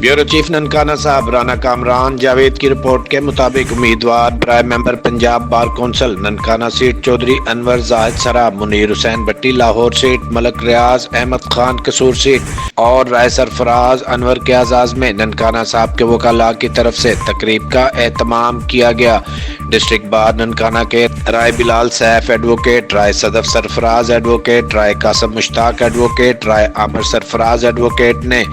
Bureau chief Nankana साहब राना कामरान जावेद की report के मुताबिक उम्मीदवार बराए member Punjab bar council Nankana seat Chaudhry Anwar Zahid Sara, Munir Hussain Bhatti Lahore seat, Malik Riaz Ahmad Khan Kasur seat और राय सरफराज अनवर के आजाज में ननकाना साहब के वकाला की तरफ से तकरीब का एहतमाम किया गया। डिस्ट्रिक्ट बार ननकाना के राय बिलाल सैफ एडवोकेट, राय सदफ सरफराज एडवोकेट, राय कासम मुश्ताक एडवोकेट, राय आमिर सरफराज एडवोकेट ने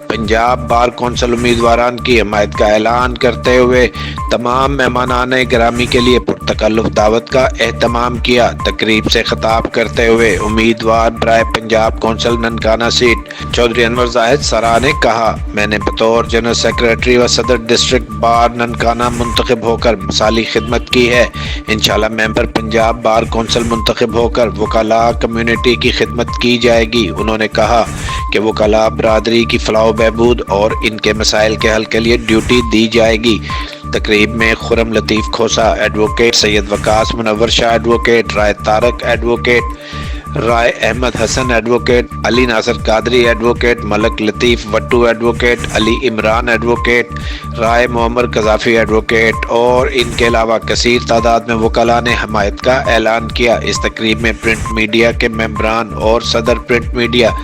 पंजाब बार कौंसिल उम्मीदवारान की हमायत का ऐलान करते हुए तमाम मेहमानान गिरामी के लिए पुरतकल्लुफ दावत का एहतमाम किया। तकरीब से खिताब करते हुए उम्मीदवार बराए पंजाब कौंसिल ननकाना सीट चौधरी अनवर जाहिद सरा ने कहा, मैंने बतौर जनरल सेक्रेटरी व सदर डिस्ट्रिक्ट बार ननकाना मुंतखब होकर मिसाली खिदमत की है। इंशाल्लाह मेंबर पंजाब बार कौंसिल मुंतखब होकर वकाला कम्युनिटी की खिदमत की जाएगी। उन्होंने कहा कि वकाला बरादरी की फलाह बहबूद और इनके मसाइल के हल के लिए ड्यूटी दी जाएगी। तकरीब में खुरम लतीफ़ खोसा एडवोकेट, सैयद वकास मुनव्वर शाह एडवोकेट, राय तारक एडवोकेट, राय अहमद हसन एडवोकेट, अली नासर कादरी एडवोकेट, मलक लतीफ़ वट्टू एडवोकेट, अली इमरान एडवोकेट, राय मोहम्मद कज़ाफ़ी एडवोकेट और इनके अलावा कसीर तादाद में वकला ने हमायत का ऐलान किया। इस तकरीब में प्रिंट मीडिया के मेंबरान और सदर प्रिंट मीडिया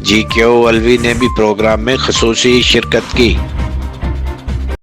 GQ अलवी ने भी प्रोग्राम में ख़ुसूसी शिरकत की।